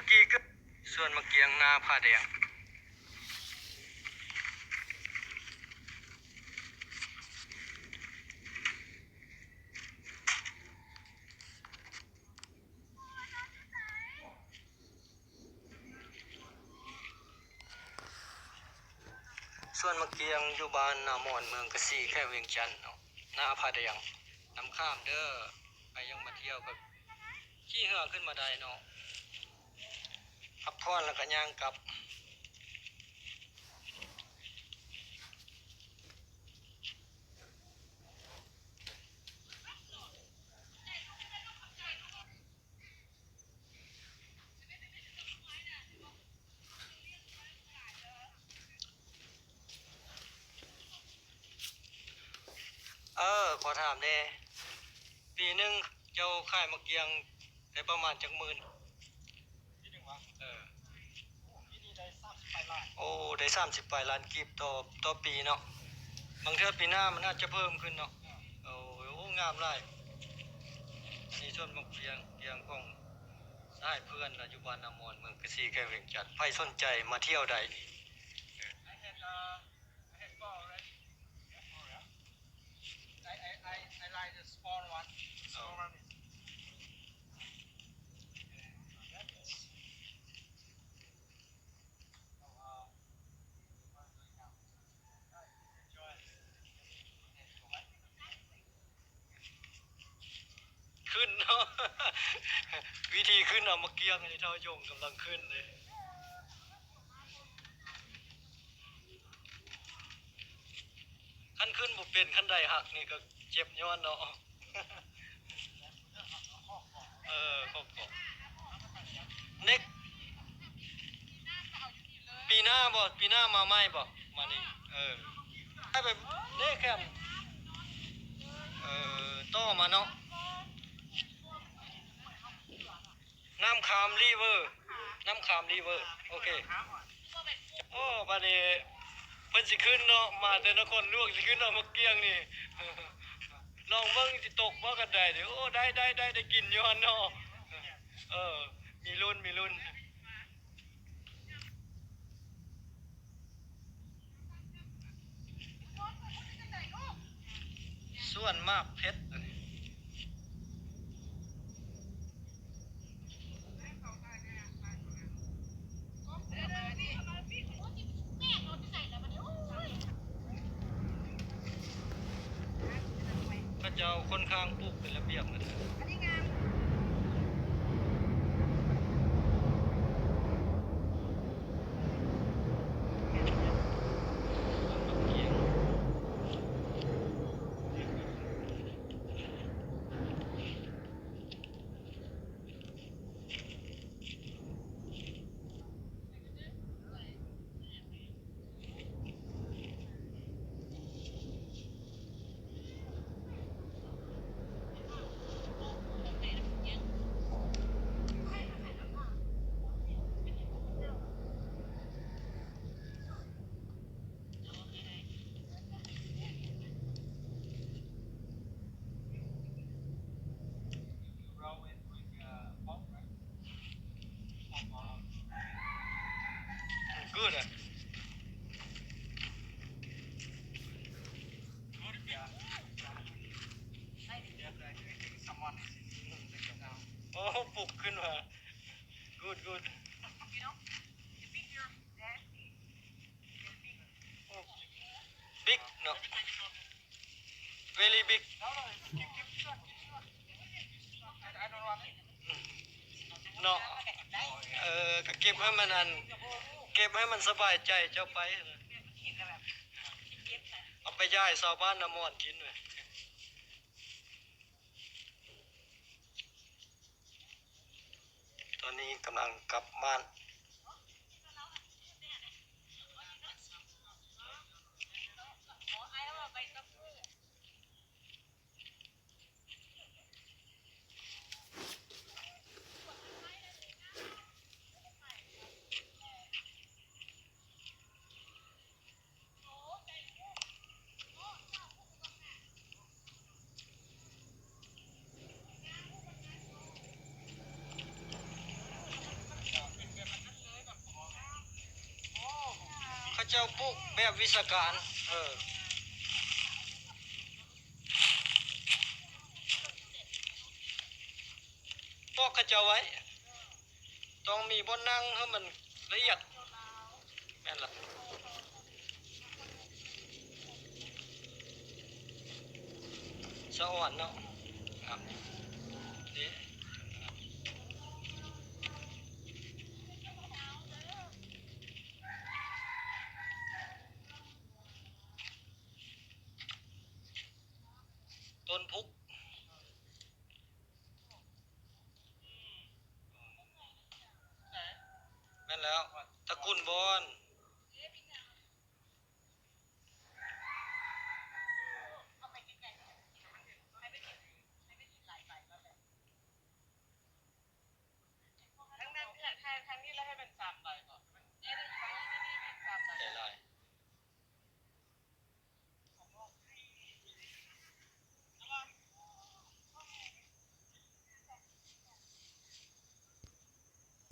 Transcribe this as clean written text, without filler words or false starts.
กี้ก็ส่วนมะเกียงนาผ้าแดงส่วนมะเกียงอยู่บ้านนามอนเมืองกระสีแค่เวียงจันทน์เนาะนาผ้าแดงน้ำข้ามเด้อไปยังมาเที่ยวก็ขี่เหือขึ้นมาได้เนาะพักผ่อนแล้วก็ย่างกลับขอถามแน่ปีหนึ่งเจ้าขายมะเกียงได้ประมาณจักหมื่นปีหนึ่งวะปีนี้ได้30 ปลายล้านโอ้ได้30 ปลายล้านกีบต่อปีเนาะบางเทื่อปีหน้ามันน่าจะเพิ่มขึ้นเนาะโอ้งามหลายอันนี้ส่วนมะเกียงของสหายเพื่อนอยู่บ้านนามอนเมืองกระสีแก้วเวียงจันทน์ใครสนใจมาเที่ยวได้ขึ้นเนาะ วิธีขึ้นเอามะเกียงในเท่ายงกำลังขึ้นเลยขั้นขึ้นบุเป็นขั้นใดหักนี่ก็เจ็บย้อนเนาะขอบเน็กปีหน้ามาไม่บ่มานี่ให้ไปเน็กแคมต่อมาเนาะน้ำคามรีเวอร์โอเคโอ้บัดนี้เพิ่นสิขึ้นเนาะมาแต่นครหลวงสิขึ้นเอามะเกียงนี่ลองเบิ่งสิตกบ่กันได้เดี๋ยวโอ้ได้กินย้อนเนาะมีลุ้นส่วนมากเพชรพระเจ้าค่อนข้างปลูกเป็นระเบียบนะgoodโอ้ปลุกขึ้นมา good big no very big เนาะก็เก็บให้มันสบายใจเจ้าไปเอาไปย่ายชาวบ้านน้ำมอนกินเลยตอนนี้กำลังกลับบ้าน เจ้าปลูกแบบวิชาการพวกเขาเจ้าไว้ต้องมีบนนั่งให้มันละเอียดแม่นละสะอ่อนเนาะครับดีต้นพุกแม่นแล้วตระกูลบอน